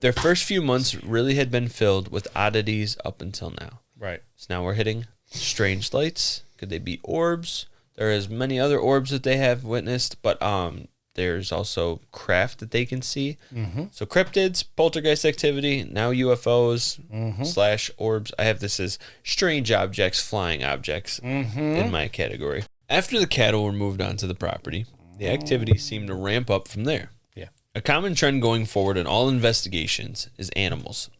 Their first few months really had been filled with oddities up until now. Right. So now we're hitting strange lights. Could they be orbs? There is many other orbs that they have witnessed, but there's also craft that they can see. Mm-hmm. So cryptids, poltergeist activity, now UFOs / orbs. I have this as strange objects, flying objects in my category. After the cattle were moved onto the property, the activity seemed to ramp up from there. Yeah. A common trend going forward in all investigations is animals.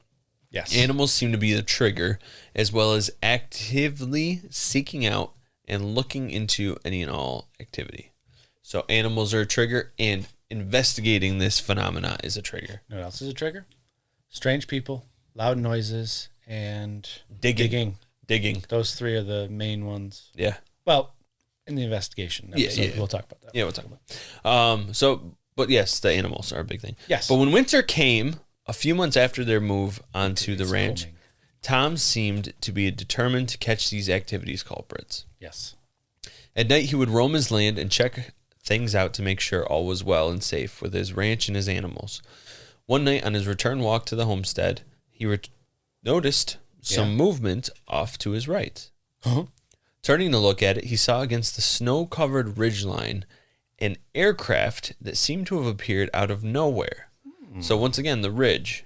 Yes. Animals seem to be the trigger, as well as actively seeking out and looking into any and all activity. So animals are a trigger, and investigating this phenomena is a trigger. You know what else is a trigger? Strange people, loud noises, and Digging. Those three are the main ones. Yeah. Well, in the investigation episode, we'll talk about that. Yeah, we'll talk about it. But yes, the animals are a big thing. Yes. But when winter came, a few months after their move onto the ranch, Homing. Tom seemed to be determined to catch these activities culprits. Yes. At night, he would roam his land and check things out to make sure all was well and safe with his ranch and his animals. One night, on his return walk to the homestead, he noticed some movement off to his right. Uh-huh. Turning to look at it, he saw against the snow-covered ridgeline an aircraft that seemed to have appeared out of nowhere. So once again, the ridge.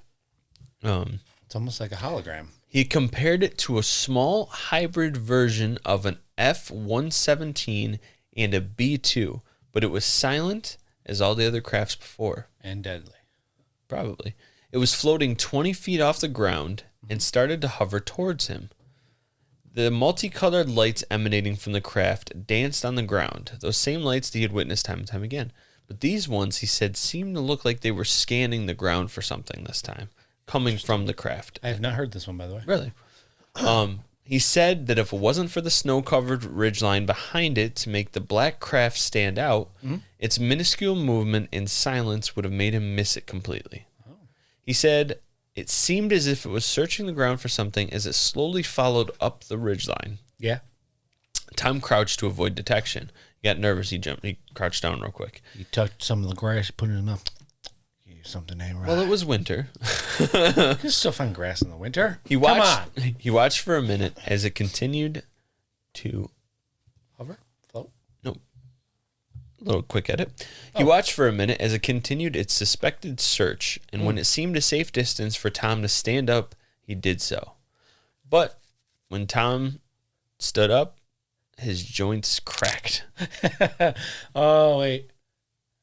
It's almost like a hologram. He compared it to a small hybrid version of an F-117 and a B-2, but it was silent as all the other crafts before. And deadly. Probably. It was floating 20 feet off the ground and started to hover towards him. The multicolored lights emanating from the craft danced on the ground, those same lights that he had witnessed time and time again. But these ones, he said, seemed to look like they were scanning the ground for something this time, coming from the craft. I have not heard this one, by the way. Really? He said that if it wasn't for the snow-covered ridgeline behind it to make the black craft stand out, its minuscule movement and silence would have made him miss it completely. Oh. He said it seemed as if it was searching the ground for something as it slowly followed up the ridgeline. Yeah. Tom crouched to avoid detection. He got nervous. He crouched down real quick. He touched some of the grass, put it in his mouth. Something ain't right. Well, it was winter. You can still find grass in the winter. He watched for a minute as it continued to hover, float. No, a little quick edit. He watched for a minute as it continued its suspected search, and when it seemed a safe distance for Tom to stand up, he did so. But when Tom stood up, his joints cracked. Oh wait,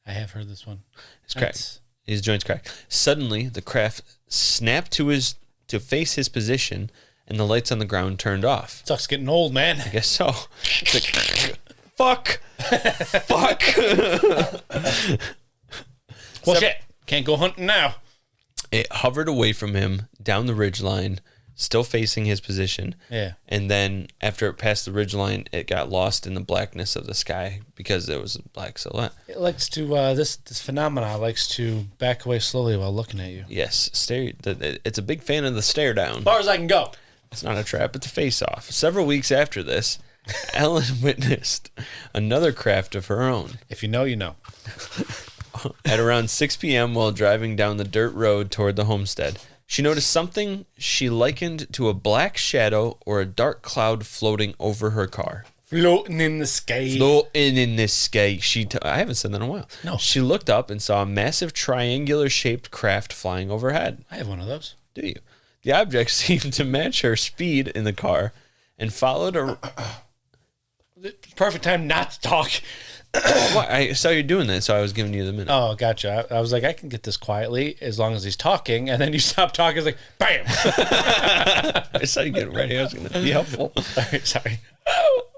I have heard this one. It's cracked. His joints cracked. Suddenly, the craft snapped to face his position, and the lights on the ground turned off. Sucks getting old, man. I guess so. It's like, fuck. Well, shit. Can't go hunting now. It hovered away from him down the ridgeline, still facing his position. Yeah. And then after it passed the ridgeline, it got lost in the blackness of the sky because there was a black silhouette. It likes to, this phenomena likes to back away slowly while looking at you. Yes. It's a big fan of the stare down. As far as I can go. It's not a trap, it's a face-off. Several weeks after this, Ellen witnessed another craft of her own. If you know, you know. At around 6 p.m. while driving down the dirt road toward the homestead, she noticed something she likened to a black shadow or a dark cloud floating over her car. Floating in the sky. Floating in the sky. I haven't said that in a while. No. She looked up and saw a massive triangular-shaped craft flying overhead. I have one of those. Do you? The object seemed to match her speed in the car and followed her. Perfect time not to talk. Well, I saw you doing that, so I was giving you the minute. Oh, gotcha. I was like, I can get this quietly as long as he's talking, and then you stop talking. It's like, bam. I saw you getting ready. I was going to be helpful. Sorry.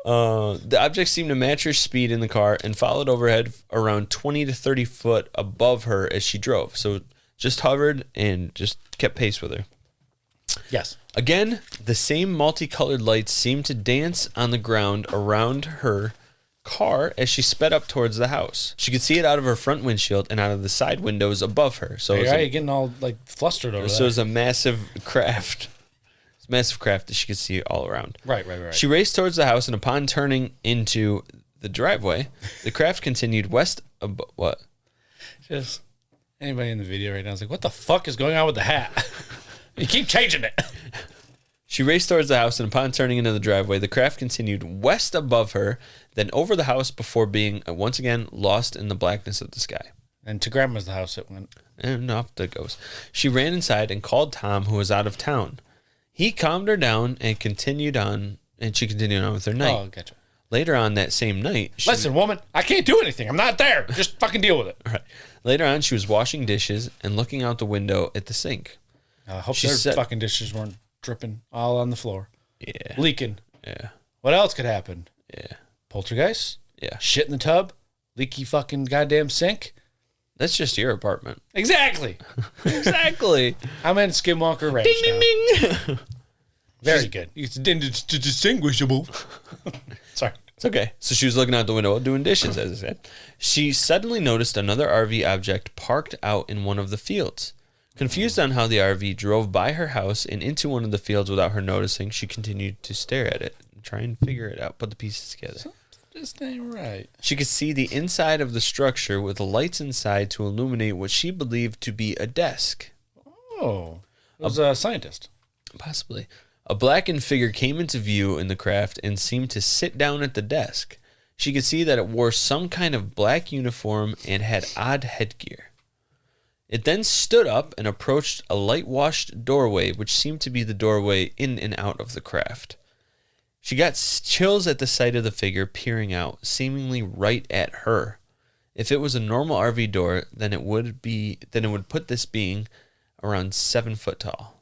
The object seemed to match her speed in the car and followed overhead around 20 to 30 foot above her as she drove. So just hovered and just kept pace with her. Yes. Again, the same multicolored lights seemed to dance on the ground around her car as she sped up towards the house. She could see it out of her front windshield and out of the side windows above her. So you're getting all like flustered over So it was a massive craft. It's a massive craft that she could see all around. Right. She raced towards the house, and upon turning into the driveway, the craft continued west of what? Just Anybody in the video right now is like, what the fuck is going on with the hat? You keep changing it. She raced towards the house, and upon turning into the driveway, the craft continued west above her, then over the house before being once again lost in the blackness of the sky. And to Grandma's the house it went. And off it goes. She ran inside and called Tom, who was out of town. He calmed her down and continued on, and she continued on with her night. Oh, gotcha. Later on that same night... Listen, woman, I can't do anything. I'm not there. Just fucking deal with it. Right. Later on, she was washing dishes and looking out the window at the sink. I hope their fucking dishes weren't dripping all on the floor. Yeah. Leaking. Yeah. What else could happen? Yeah. Poltergeist? Yeah. Shit in the tub? Leaky fucking goddamn sink? That's just your apartment. Exactly. Exactly. I'm in Skinwalker Ranch Ding, now. ding, ding. Very good. It's distinguishable. Sorry. It's okay. So she was looking out the window doing dishes, as I said. She suddenly noticed another RV object parked out in one of the fields. Confused on how the RV drove by her house and into one of the fields without her noticing, she continued to stare at it and try and figure it out, put the pieces together. Something just ain't right. She could see the inside of the structure with lights inside to illuminate what she believed to be a desk. Oh. It was a scientist. Possibly. A blackened figure came into view in the craft and seemed to sit down at the desk. She could see that it wore some kind of black uniform and had odd headgear. It then stood up and approached a light-washed doorway, which seemed to be the doorway in and out of the craft. She got chills at the sight of the figure peering out, seemingly right at her. If it was a normal RV door, then it would put this being around 7 foot tall.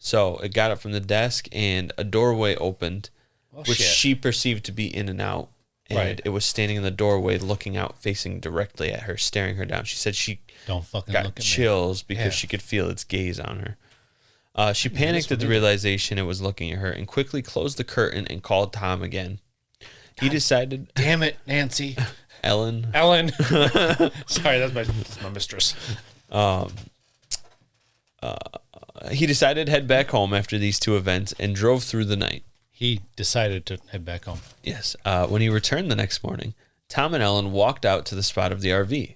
So it got up from the desk, and a doorway opened, which she perceived to be in and out. And it was standing in the doorway, looking out, facing directly at her, staring her down. She said she got chills because she could feel its gaze on her. She panicked at the realization it was looking at her and quickly closed the curtain and called Tom again. He decided... Damn it, Nancy. Ellen. Sorry, that's my mistress. He decided to head back home after these two events and drove through the night. He decided to head back home. Yes. When he returned the next morning, Tom and Ellen walked out to the spot of the RV.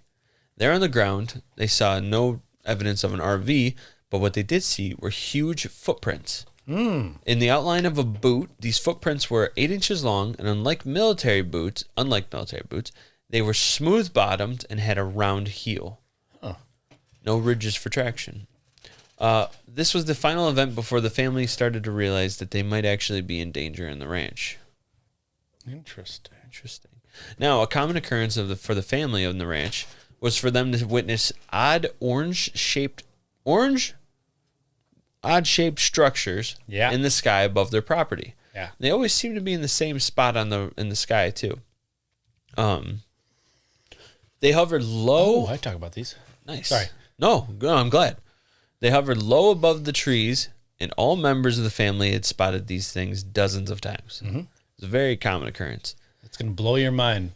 There on the ground, they saw no evidence of an RV, but what they did see were huge footprints. In the outline of a boot, these footprints were 8 inches long, and unlike military boots, they were smooth-bottomed and had a round heel. No ridges for traction. This was the final event before the family started to realize that they might actually be in danger in the ranch. Interesting. Now, a common occurrence for the family on the ranch was for them to witness odd odd-shaped structures in the sky above their property. Yeah. They always seem to be in the same spot in the sky too. They hovered low. Oh, I talk about these. Nice. Sorry. No, I'm glad. They hovered low above the trees, and all members of the family had spotted these things dozens of times. Mm-hmm. It's a very common occurrence. It's going to blow your mind.